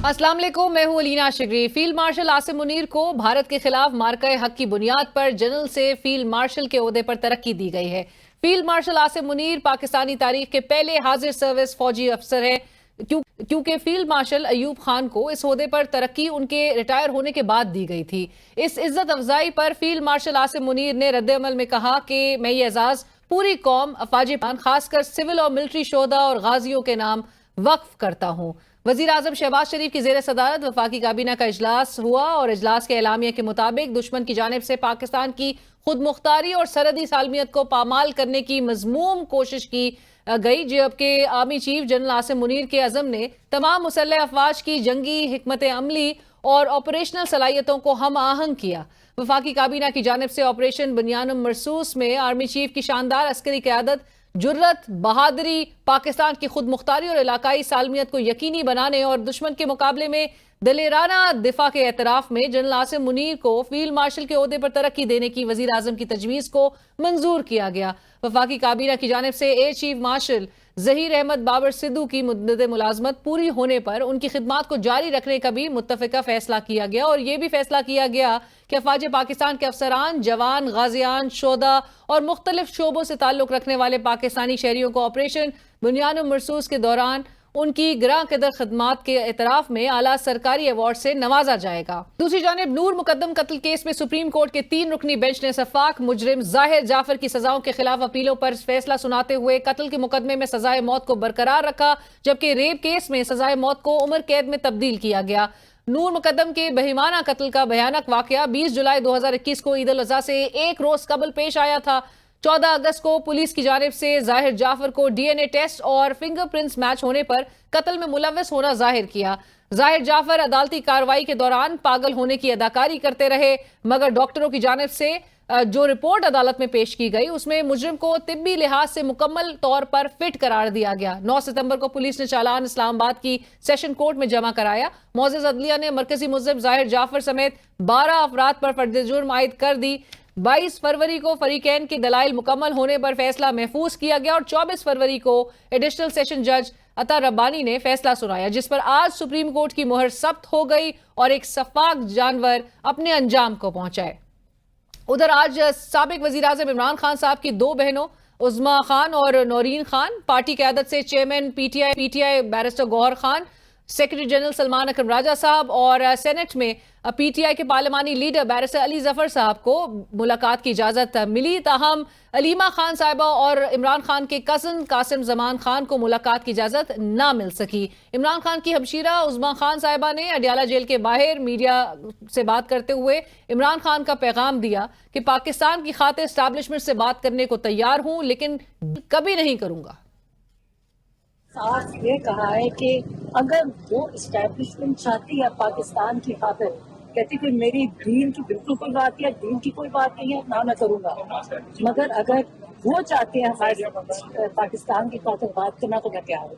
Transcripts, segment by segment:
अस्सलाम वालेकुम, मैं हूं अलीना शिगरी। फील्ड मार्शल आसिम मुनीर को भारत के खिलाफ मार्का हक की बुनियाद पर जनरल से फील्ड मार्शल के ओहदे पर तरक्की दी गई है। फील्ड मार्शल आसिम मुनीर पाकिस्तानी तारीख के पहले हाजिर सर्विस फौजी अफसर हैं, क्योंकि फील्ड मार्शल अयूब खान को इस ओहदे पर तरक्की उनके रिटायर होने के बाद दी गई थी। इस इज्जत अफजाई पर फील्ड मार्शल आसिम मुनीर ने रद्द-ए-अमल में कहा कि मैं ये एजाज पूरी कौम अफवाज खासकर सिविल और मिलिट्री शोहदा और गाजियों के नाम वक्फ करता हूँ। वजीर आजम शहबाज शरीफ की जेर सदारत वफाकी काबीना का इजलास हुआ और इजलास के एलामिया के मुताबिक दुश्मन की जानिब से पाकिस्तान की खुद मुख्तारी और सरहदी सालमियत को पामाल करने की मजमूम कोशिश की गई, जबकि army chief general Asim Munir के अज़म ने तमाम मुसल्लह अफवाज की जंगी हिकमत अमली और ऑपरेशनल सलाहियतों को हम आहंग किया। वफाकी काबीना की जानिब से ऑपरेशन बुनियानुम मरसूस में आर्मी चीफ की शानदार अस्करी क़यादत, जुर्रत, बहादुरी, पाकिस्तान की खुद मुख्तारी और इलाकाई सालमियत को यकीनी बनाने और दुश्मन के मुकाबले में दलेराना दिफा के एतराफ में जनरल आसिम मुनीर को फील्ड मार्शल के ओहदे पर तरक्की देने की वजीर आजम की तजवीज़ को मंजूर किया गया। वफाकी काबीना की जानिब से air chief marshal Zaheer Ahmed Babar Sidhu की मुद्दत मुलाजमत पूरी होने पर उनकी खिदमात को जारी रखने का भी मुत्तफ़िका फैसला किया गया और यह भी फैसला किया गया कि अफवाज पाकिस्तान के अफसरान, जवान, गाजियान, शोदा और मुख्तलिफ शोबों से ताल्लुक रखने वाले पाकिस्तानी शहरियों को ऑपरेशन बुनियानुम मरसूस के दौरान उनकी गिरां कदर खदमात के एतराफ में आला सरकारी अवार्ड से नवाजा जाएगा। दूसरी जानिब नूर मुकद्दम कत्ल केस में सुप्रीम कोर्ट के 3 रुकनी बेंच ने सफाक मुजरिम जाहिर जाफर की सजाओं के खिलाफ अपीलों पर फैसला सुनाते हुए कत्ल के मुकदमे में सजाए मौत को बरकरार रखा, जबकि रेप केस में सजाए मौत को उम्र कैद में तब्दील किया गया। नूर मुकद्दम के बहिमाना कत्ल का भयानक वाकया 20 जुलाई 2021 को ईद उल अज़हा से एक रोज कबल पेश आया था। 14 अगस्त को पुलिस की जानिब से जाहिर जाफर को डीएनए टेस्ट और फिंगरप्रिंट्स मैच होने पर कत्ल में मुलव्वस होना जाहिर किया। जाहिर जाफर अदालती कार्रवाई के दौरान पागल होने की अदाकारी करते रहे, मगर डॉक्टरों की जानिब से जो रिपोर्ट अदालत में पेश की गई उसमें मुजरिम को तिब्बी लिहाज से मुकम्मल तौर पर फिट करार दिया गया। 9 सितंबर को पुलिस ने चालान इस्लामाबाद की सेशन कोर्ट में जमा कराया। मौज़िज़ अदलिया ने मरकजी मुजरिम जाहिर जाफर समेत 12 अफराद पर फर्द जुर्म आयद कर दी। 22 फरवरी को फरीकैन के दलाइल मुकम्मल होने पर फैसला महफूज किया गया और 24 फरवरी को एडिशनल सेशन जज अता रब्बानी ने फैसला सुनाया, जिस पर आज सुप्रीम कोर्ट की मोहर सख्त हो गई और एक सफाक जानवर अपने अंजाम को पहुंचाए। उधर आज साबिक वजीर आजम इमरान खान साहब की 2 बहनों उज़्मा खान और नौरीन खान पार्टी क़यादत से chairman PTI barrister Gohar Khan, secretary general Salman Akram Raja साहब और सेनेट में पीटीआई के पार्लिमानी लीडर बैरिस्टर अली जफर साहब को मुलाकात की इजाजत मिली। ताहम अलीमा खान साहिबा और इमरान खान के कजन कासिम जमान खान को मुलाकात की इजाजत ना मिल सकी। इमरान खान की हमशीरा उज़्मा खान साहिबा ने अडियाला जेल के बाहर मीडिया से बात करते हुए इमरान खान का पैगाम दिया कि पाकिस्तान की खातिर एस्टैब्लिशमेंट से बात करने को तैयार हूं, लेकिन कभी नहीं करूंगा। साफ ये कहा है कि अगर वो इस्टेब्लिशमेंट चाहती है पाकिस्तान की खातिर, कहती कि मेरी दीन की बिल्कुल कोई बात नहीं है, दीन की कोई बात नहीं है, ना मैं करूंगा, मगर अगर वो चाहते हैं हमारे पाकिस्तान की खातिर बात करना तो मैं तैयार हूँ।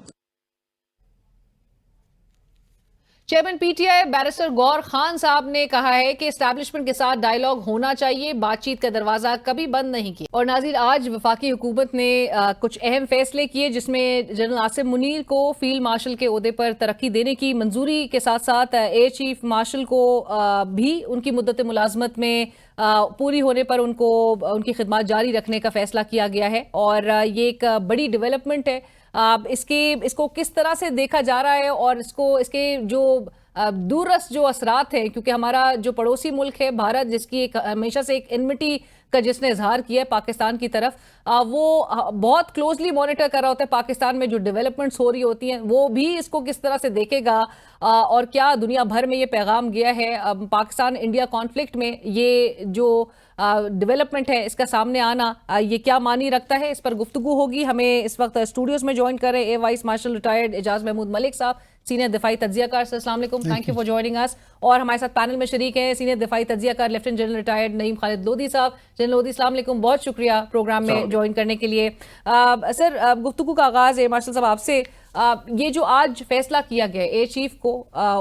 Chairman PTI barrister Gohar Khan साहब ने कहा है कि एस्टैब्लिशमेंट के साथ डायलॉग होना चाहिए, बातचीत का दरवाजा कभी बंद नहीं किया। और नाज़रीन, आज वफाकी हुकूमत ने कुछ अहम फैसले किए, जिसमें जनरल आसिम मुनीर को फील्ड मार्शल के ओहदे पर तरक्की देने की मंजूरी के साथ साथ एयर चीफ मार्शल को भी उनकी मुद्दत मुलाजमत में पूरी होने पर उनको उनकी खिदमत जारी रखने का फैसला किया गया है और ये एक बड़ी डेवलपमेंट है। इसको किस तरह से देखा जा रहा है और इसके जो दूरस्थ जो असरात हैं, क्योंकि हमारा जो पड़ोसी मुल्क है भारत, जिसकी एक हमेशा से एक इनमिटी का जिसने इजहार किया है पाकिस्तान की तरफ, वो बहुत क्लोजली मॉनिटर कर रहा होता है पाकिस्तान में जो डेवलपमेंट्स हो रही होती हैं, वो भी इसको किस तरह से देखेगा और क्या दुनिया भर में ये पैगाम गया है। पाकिस्तान इंडिया कॉन्फ्लिक्ट में ये जो डेवलपमेंट है, इसका सामने आना ये क्या मानी रखता है, इस पर गुफ्तगू होगी। हमें इस वक्त स्टूडियोज में ज्वाइन कर रहे हैं air vice marshal retired Ejaz Mahmood Malik साहब, सीनियर दिफाई तज्जियाकार। अस्सलाम वालेकुम, thank you for joining us. और हमारे साथ पैनल में शरीक हैं सीनियर दिफाई तज्जियाकार lieutenant general retired Naeem Khalid Lodhi साहब। जनरल लोधी, अस्सलाम वालेकुम, बहुत शुक्रिया प्रोग्राम में ज्वाइन करने के लिए। सर, गुफ्तगू का आगाज है मार्शल साहब आपसे। ये जो आज फैसला किया गया एयर चीफ को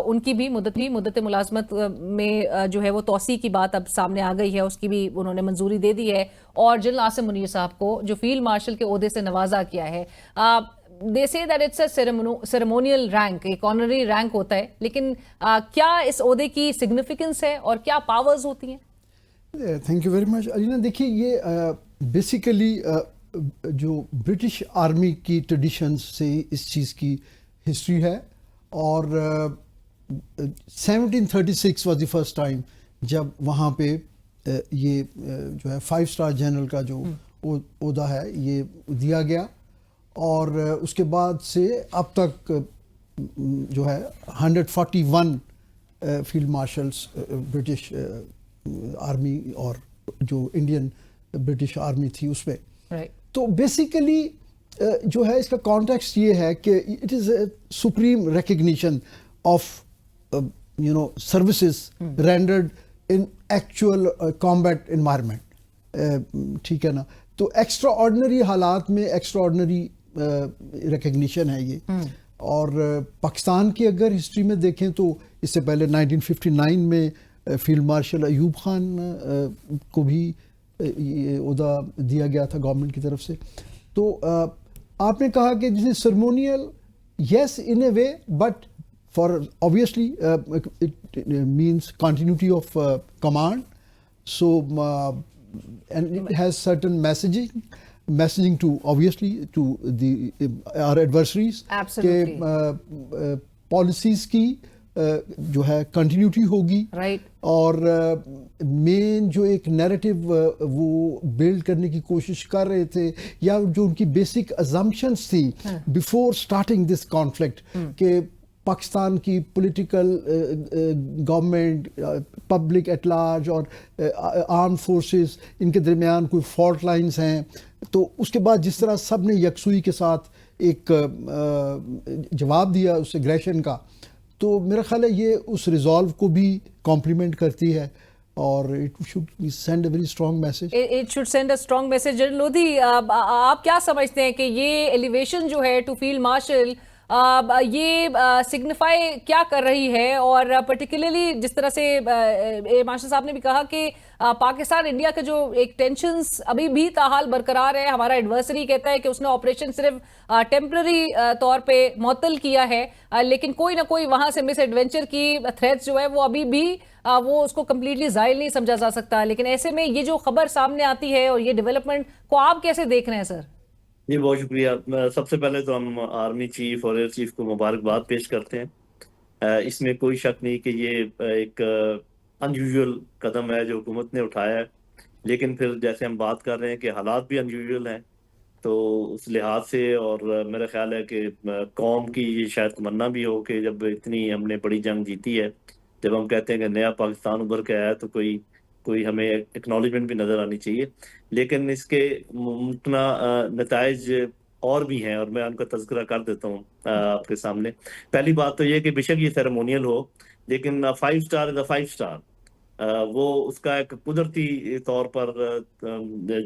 उनकी भी मुद्दत मुलाजमत में जो है वो तौसी की बात अब सामने आ गई है, उसकी भी उन्होंने मंजूरी दे दी है और जनरल आसिम मुनीर साहब को जो फील्ड मार्शल के ओहदे से नवाजा किया है, they say that it's a ceremonial rank, एक honorary rank होता है, लेकिन क्या इस ओहदे की significance है और क्या powers होती हैं? Thank you very much Alina. देखिए ये बेसिकली जो ब्रिटिश आर्मी की ट्रेडिशंस से इस चीज़ की हिस्ट्री है. और 1736 वाज द फर्स्ट टाइम जब वहाँ पे ये जो है 5 स्टार जनरल का जो ओहदा है ये दिया गया. और उसके बाद से अब तक जो है 141 फील्ड मार्शल्स ब्रिटिश आर्मी और जो इंडियन ब्रिटिश आर्मी थी उसमें. तो बेसिकली जो है इसका कॉन्टेक्स्ट ये है कि it is a supreme recognition of you know services rendered in actual combat environment. ठीक है ना. तो एक्स्ट्रा ऑर्डिनरी हालात में एक्स्ट्रा ऑर्डिनरी रिकग्निशन है ये. और पाकिस्तान की अगर हिस्ट्री में देखें तो इससे पहले 1959 में फील्ड मार्शल अयूब खान को भी ये ओहदा दिया गया था गवर्नमेंट की तरफ से. तो आपने कहा कि जैसे ceremonial, yes in a way, but for obviously it means continuity of command. So and it has certain messaging to obviously to our adversaries के policies की जो है कंटिन्यूटी होगी. और मेन जो एक नैरेटिव वो बिल्ड करने की कोशिश कर रहे थे या जो उनकी बेसिक अजम्पशंस थी बिफोर स्टार्टिंग दिस कॉन्फ्लिक्ट के पाकिस्तान की political government, public at large और आर्म फोर्सेस इनके दरमियान कोई फॉल्ट लाइंस हैं. तो उसके बाद जिस तरह सब ने यकसुई के साथ एक जवाब दिया उस एग्रेशन का, तो मेरा ख्याल है ये उस रिजॉल्व को भी कॉम्प्लीमेंट करती है और it should send a very strong message. It should send a strong message. General Lodhi, आप क्या समझते हैं कि ये एलिवेशन जो है टू फील्ड मार्शल ये सिग्निफाई क्या कर रही है? और पर्टिकुलरली जिस तरह से मार्शल साहब ने भी कहा कि पाकिस्तान इंडिया के जो एक टेंशन्स अभी भी ताहाल बरकरार है. हमारा एडवर्सरी कहता है कि उसने ऑपरेशन सिर्फ टेम्पररी तौर पे मुअत्तल किया है, लेकिन कोई ना कोई वहां से मिस एडवेंचर की थ्रेट्स जो है वो अभी भी वो उसको कम्प्लीटली जायल नहीं समझा जा सकता. लेकिन ऐसे में ये जो खबर सामने आती है और ये डेवलपमेंट को आप कैसे देख रहे हैं सर? जी बहुत शुक्रिया. सबसे पहले तो हम आर्मी चीफ और एयर चीफ को मुबारकबाद पेश करते हैं. इसमें कोई शक नहीं कि ये एक अनयूजुअल कदम है जो हुकूमत ने उठाया है. लेकिन फिर जैसे हम बात कर रहे हैं कि हालात भी अनयूजुअल हैं, तो उस लिहाज से और मेरा ख्याल है कि कौम की ये शायद तमन्ना भी हो कि जब इतनी हमने बड़ी जंग जीती है, जब हम कहते हैं कि नया पाकिस्तान उभर के आया, तो कोई हमें एक्नॉलेजमेंट भी नज़र आनी चाहिए. लेकिन इसके मुमकिना नताइज और भी हैं और मैं उनका तज़किरा कर देता हूँ आपके सामने. पहली बात तो ये कि बेशक ये सेरेमोनियल हो, लेकिन 5 स्टार इज़ अ 5 स्टार. वो उसका एक कुदरती तौर पर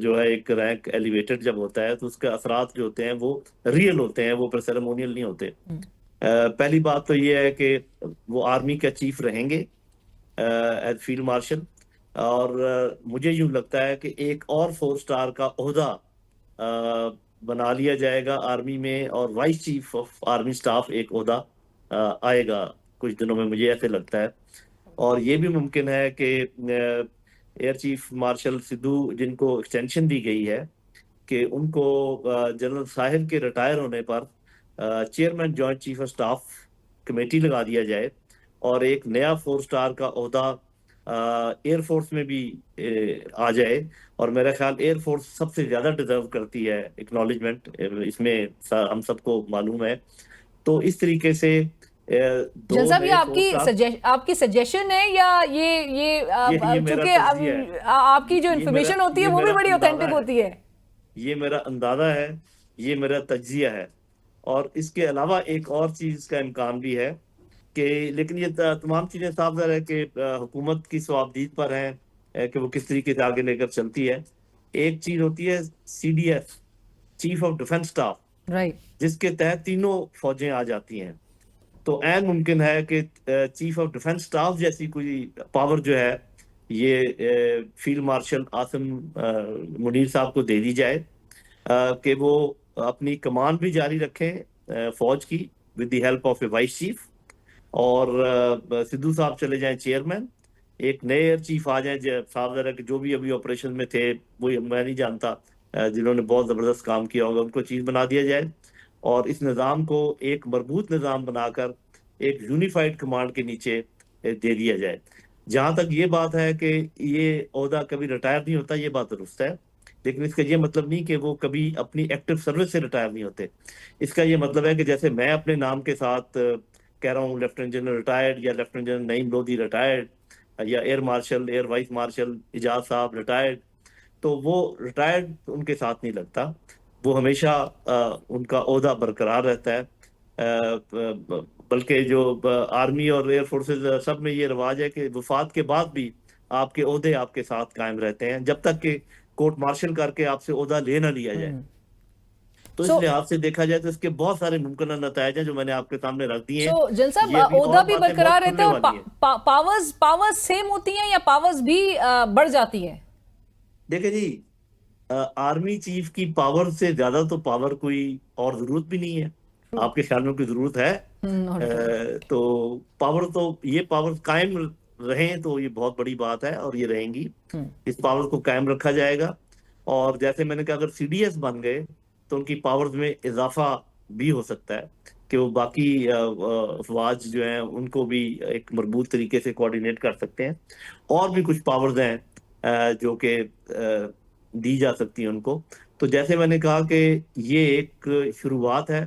जो है एक रैंक एलिवेटेड जब होता है तो उसके असरात जो होते हैं वो रियल होते हैं, वो पर सेरेमोनियल नहीं होते. पहली बात तो ये है कि वो आर्मी के चीफ रहेंगे एज फील्ड मार्शल. और मुझे यूँ लगता है कि एक और 4 स्टार का ओहदा बना लिया जाएगा आर्मी में और vice chief of army staff एक ओहदा आएगा कुछ दिनों में, मुझे ऐसे लगता है. और ये भी मुमकिन है कि एयर चीफ मार्शल सिद्धू जिनको एक्सटेंशन दी गई है कि उनको जनरल साहिब के रिटायर होने पर chairman joint chief of staff committee लगा दिया जाए और एक नया 4 स्टार का ओहदा एयरफोर्स में भी आ जाए. और मेरा ख्याल एयरफोर्स सबसे ज़्यादा डिजर्व करती है एक्नॉलेजमेंट, इसमें हम सबको मालूम है. तो इस तरीके से साहब ये आपकी सजेशन है या ये चूंकि आपकी जो इन्फॉर्मेशन होती है वो भी बड़ी ऑथेंटिक होती है? ये मेरा अंदाजा है, ये मेरा तज्जिया है. और इसके अलावा एक और चीज़ का इम्कान भी है कि, लेकिन ये तमाम चीज़ें साफ ज़ाहिर है कि हुकूमत की सवाबदीद पर हैं कि वो किस तरीके से आगे लेकर चलती है. एक चीज़ होती है CDF, chief of defence staff, जिसके तहत तीनों फौजें आ जाती हैं. तो ऐन मुमकिन है कि चीफ ऑफ डिफेंस स्टाफ जैसी कोई पावर जो है ये फील्ड मार्शल आसिम मुनीर साहब को दे दी जाए कि वो اپنی کمان بھی جاری رکھیں فوج کی with the help of a vice chief, اور سدھو صاحب چلے جائیں چیئرمین، ایک نئے ایئر چیف آ جائیں، صاحب ذرا کہ جو بھی ابھی آپریشن میں تھے وہ میں نہیں جانتا، جنہوں نے بہت زبردست کام کیا ہوگا ان کو چیف بنا دیا جائے، اور اس نظام کو ایک مربوط نظام بنا کر ایک یونیفائڈ کمانڈ کے نیچے دے دیا جائے۔ جہاں تک یہ بات ہے کہ یہ عہدہ کبھی ریٹائر نہیں ہوتا، یہ بات درست ہے، لیکن اس کا یہ مطلب نہیں کہ وہ کبھی اپنی ایکٹیو سروس سے ریٹائر نہیں ہوتے۔ اس کا یہ مطلب ہے کہ جیسے میں اپنے نام کے ساتھ کہہ رہا ہوں لیفٹیننٹ جنرل ریٹائرڈ، یا lieutenant general Naeem Lodhi retired, یا air marshal air vice marshal Ejaz صاحب ریٹائرڈ، تو وہ ریٹائرڈ ان کے ساتھ نہیں لگتا، وہ ہمیشہ ان کا عہدہ برقرار رہتا ہے۔ بلکہ جو آرمی اور ایئر فورسز سب میں یہ رواج ہے کہ وفات کے بعد بھی آپ کے عہدے آپ کے ساتھ قائم رہتے ہیں، جب تک کہ کورٹ مارشل کر کے آپ سے عہدہ لے نہ لیا جائے۔ تو اس لحاظ سے دیکھا جائے تو اس کے بہت سارے ممکنہ نتائج ہیں جو میں نے آپ کے سامنے رکھ دیے ہیں۔ جن صاحب عہدہ بھی برقرار رہتا ہے اور پاورز سیم ہوتی ہیں یا پاورز بھی بڑھ جاتی ہیں؟ دیکھیں جی، آرمی چیف کی پاور سے زیادہ تو پاور کوئی اور ضرورت بھی نہیں ہے، آپ کے خیال میں کوئی ضرورت ہے؟ تو پاور تو یہ پاور قائم رہیں تو یہ بہت بڑی بات ہے، اور یہ رہیں گی، اس پاور کو قائم رکھا جائے گا۔ اور جیسے میں نے کہا اگر سی ڈی ایس بن گئے تو ان کی پاورز میں اضافہ بھی ہو سکتا ہے کہ وہ باقی افواج جو ہیں ان کو بھی ایک مربوط طریقے سے کوآرڈینیٹ کر سکتے ہیں، اور بھی کچھ پاورز ہیں جو کہ دی جا سکتی ہیں ان کو۔ تو جیسے میں نے کہا کہ یہ ایک شروعات ہے،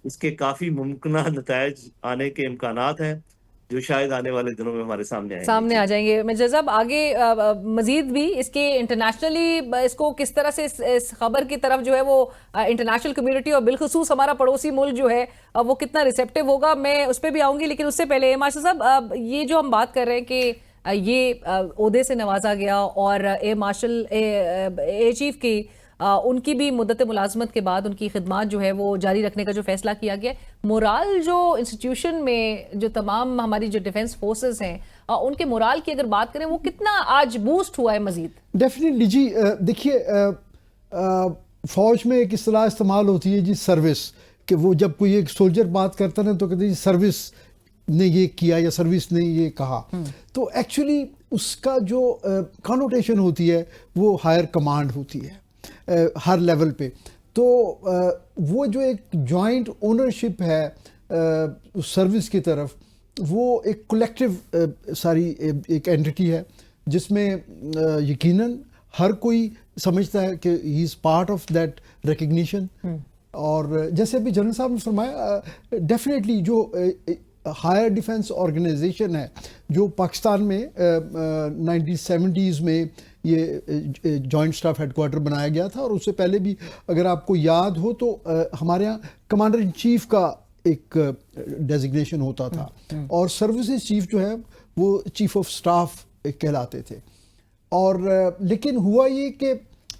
اس کے کافی ممکنہ نتائج آنے کے امکانات ہیں جو شاید آنے والے دنوں میں ہمارے سامنے آ جائیں گے۔ مرزا صاحب آگے مزید بھی اس کے انٹرنیشنلی اس کو کس طرح سے اس خبر کی طرف جو ہے وہ انٹرنیشنل کمیونٹی اور بالخصوص ہمارا پڑوسی ملک جو ہے وہ کتنا ریسیپٹیو ہوگا، میں اس پہ بھی آؤں گی، لیکن اس سے پہلے مارشل صاحب یہ جو ہم بات کر رہے ہیں کہ یہ عہدے سے نوازا گیا اور ایئر مارشل ایئر چیف کی ان کی بھی مدت ملازمت کے بعد ان کی خدمات جو ہے وہ جاری رکھنے کا جو فیصلہ کیا گیا، مورال جو انسٹیٹیوشن میں جو تمام ہماری جو ڈیفنس فورسز ہیں ان کے مورال کی اگر بات کریں وہ کتنا آج بوسٹ ہوا ہے مزید؟ ڈیفینیٹلی جی، دیکھیے فوج میں ایک اصطلاح استعمال ہوتی ہے جی سروس، کہ وہ جب کوئی ایک سولجر بات کرتا ہے نا تو کہتے ہیں سروس نے یہ کیا یا سروس نے یہ کہا، تو ایکچولی اس کا جو کانوٹیشن ہوتی ہے وہ ہائر کمانڈ ہوتی ہے ہر لیول پہ۔ تو وہ جو ایک جوائنٹ اونرشپ ہے سروس کی طرف، وہ ایک کولیکٹیو ساری ایک اینٹی ہے جس میں یقیناً ہر کوئی سمجھتا ہے کہ he is part of that recognition. اور جیسے ابھی جنرل صاحب نے فرمایا، ڈیفینیٹلی جو ہائر ڈیفنس آرگنائزیشن ہے جو پاکستان میں 1970s میں یہ جوائنٹ اسٹاف ہیڈ کوارٹر بنایا گیا تھا، اور اس سے پہلے بھی اگر آپ کو یاد ہو تو ہمارے یہاں کمانڈر ان چیف کا ایک ڈیزگنیشن ہوتا تھا، اور سروسز چیف جو ہے وہ چیف آف اسٹاف کہلاتے تھے۔ اور لیکن ہوا یہ کہ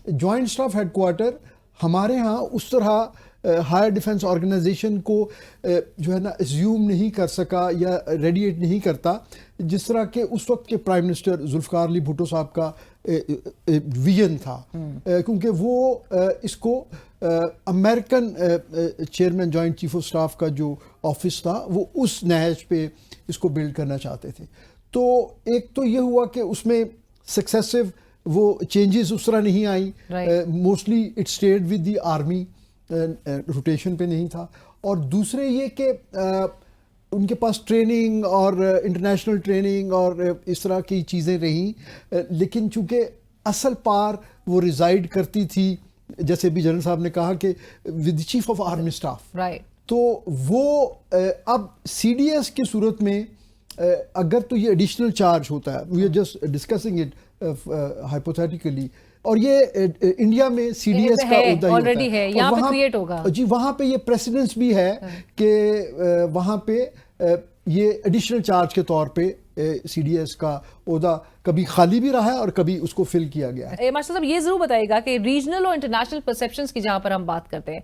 جوائنٹ اسٹاف ہیڈ کوارٹر ہمارے ہاں اس طرح ہائر ڈیفنس آرگنائزیشن کو جو ہے نا ایزیوم نہیں کر سکا یا ریڈیٹ نہیں کرتا، جس طرح کہ اس وقت کے پرائم منسٹر ذوالفقار علی بھٹو صاحب کا ویژن تھا، کیونکہ وہ اس کو American chairman joint chief of staff کا جو آفس تھا وہ اس نہج پہ اس کو بلڈ کرنا چاہتے تھے۔ تو ایک تو یہ ہوا کہ اس میں سکسیسو وہ چینجز اس طرح نہیں آئیں، mostly it stayed with the army, rotation پہ نہیں تھا۔ اور دوسرے یہ کہ ان کے پاس ٹریننگ اور انٹرنیشنل ٹریننگ اور اس طرح کی چیزیں رہیں، لیکن چونکہ اصل پار وہ ریزائڈ کرتی تھی، جیسے بھی جنرل صاحب نے کہا کہ with chief of army staff, تو وہ اب سی ڈی ایس کی صورت میں اگر تو یہ ایڈیشنل چارج ہوتا ہے، we are just discussing it hypothetically, اور یہ انڈیا میں سی ڈی ایس کا عہدہ آلریڈی ہے، یہاں پہ کریٹ ہوگا جی، وہاں پہ یہ پریسیڈنس بھی ہے کہ وہاں پہ یہ ایڈیشنل چارج کے طور پہ CDS का ओहदा कभी खाली भी रहा है और कभी उसको फिल किया गया है। मास्टर साहब ये जरूर बताइएगा कि रीजनल और इंटरनेशनल परसेप्शंस की जहां पर हम बात करते हैं,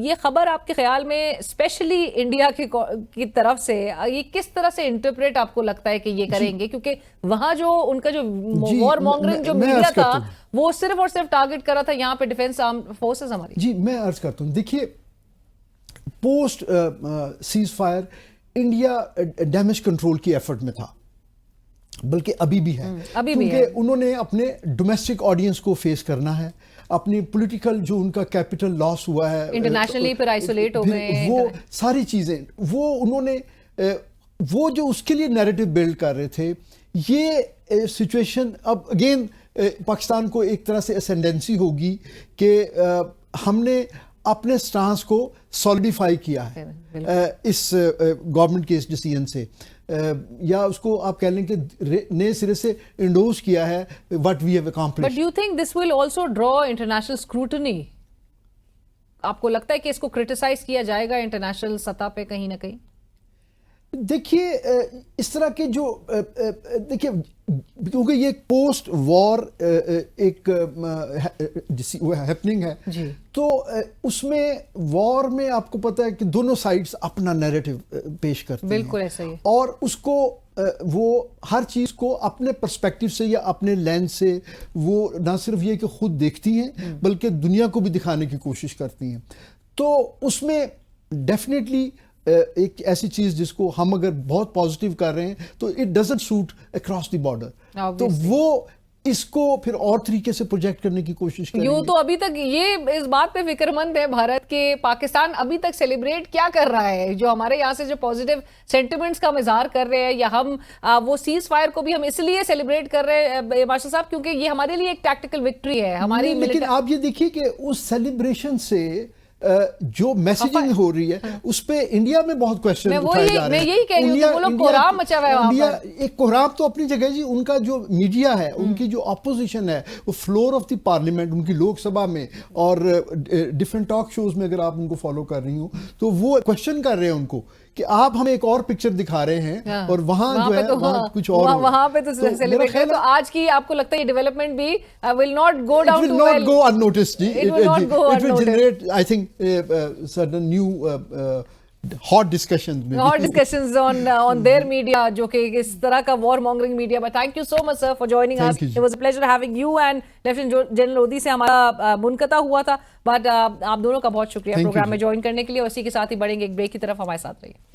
ये खबर आपके ख्याल में स्पेशली इंडिया की तरफ से ये किस तरह से इंटरप्रेट आपको लगता है कि ये करेंगे, क्योंकि वहां जो उनका जो वॉर मॉन्गरिंग जो मैं मीडिया अर्ज करता था वो सिर्फ और सिर्फ टारगेट कर रहा था यहाँ पे डिफेंस फोर्सेस हमारी। जी मैं अर्ज करता हूँ, देखिए post cease fire India damage control की एफर्ट में था, बल्कि अभी भी है, क्योंकि उन्होंने अपने डोमेस्टिक ऑडियंस को फेस करना है, अपनी पॉलिटिकल जो उनका कैपिटल लॉस हुआ है, इंटरनेशनली फिर आइसोलेट हो गए, वो सारी चीजें वो उन्होंने वो जो उसके लिए नैरेटिव बिल्ड कर रहे थे, ये सिचुएशन अब अगेन पाकिस्तान को एक तरह से असेंडेंसी होगी कि हमने अपने स्टांस को सॉलिडिफाई किया है इस गवर्नमेंट के इस डिसीजन से, या उसको आप कह लें कि नए सिरे से इंडोर्स किया है what we have accomplished. But do you think this will also draw international scrutiny? आपको लगता है कि इसको क्रिटिसाइज किया जाएगा इंटरनेशनल सतह पे कहीं ना कहीं? देखिए इस तरह के जो देखिए क्योंकि ये पोस्ट वॉर एक हैपनिंग है जी। तो उसमें वॉर में आपको पता है कि दोनों साइड्स अपना नैरेटिव पेश करते हैं, बिल्कुल ऐसा ही है, और उसको वो हर चीज़ को अपने पर्सपेक्टिव से या अपने लेंस से वो ना सिर्फ ये कि खुद देखती हैं बल्कि दुनिया को भी दिखाने की कोशिश करती हैं। तो उसमें डेफिनेटली एक ऐसी चीज जिसको हम अगर बहुत पॉजिटिव कर रहे हैं तो it doesn't suit across the border, तो वो इसको फिर और तरीके से प्रोजेक्ट करने की कोशिश करेंगे। यूं तो अभी तक ये इस बात पे फिक्रमंद है भारत के पाकिस्तान अभी तक सेलिब्रेट क्या कर रहा है, जो हमारे यहाँ से जो पॉजिटिव सेंटिमेंट्स का इजहार कर रहे हैं, या हम वो सीज फायर को भी हम इसलिए सेलिब्रेट कर रहे हैं मास्टर साहब क्योंकि ये हमारे लिए एक टैक्टिकल विक्ट्री है हमारी। लेकिन आप ये देखिए कि उस सेलिब्रेशन से जो मैसेजिंग हो रही है उस पे इंडिया में बहुत क्वेश्चन उठाए जा रहे हैं। मैं यही कह रही हूं कि वो लोग कोहराम मचा हुआ है वहां पर। एक कोहराम तो अपनी जगह जी, उनका जो मीडिया है, उनकी जो ऑपोजिशन है, वो फ्लोर ऑफ द पार्लियामेंट, उनकी लोकसभा में और डिफरेंट टॉक शोज में अगर आप उनको फॉलो कर रही हो तो वो क्वेश्चन कर रहे हैं उनको कि आप हमें एक और पिक्चर दिखा रहे हैं और वहां जो है तो वहां कुछ और वहां पे तो सेलिब्रेट है। तो आज की आपको लगता है ये डेवलपमेंट भी will not go down to well, go unnoticed जी, it will generate I think certain new hot discussions on their media, जो कि इस तरह का war mongering media। But thank you so much sir for joining us. It was a pleasure having you and Lieutenant General Lodhi से हमारा मुनकता हुआ था, but आप दोनों का बहुत शुक्रिया प्रोग्राम में ज्वाइन करने के लिए। उसी के साथ ही बढ़ेंगे एक ब्रेक की तरफ, हमारे साथ रहिए।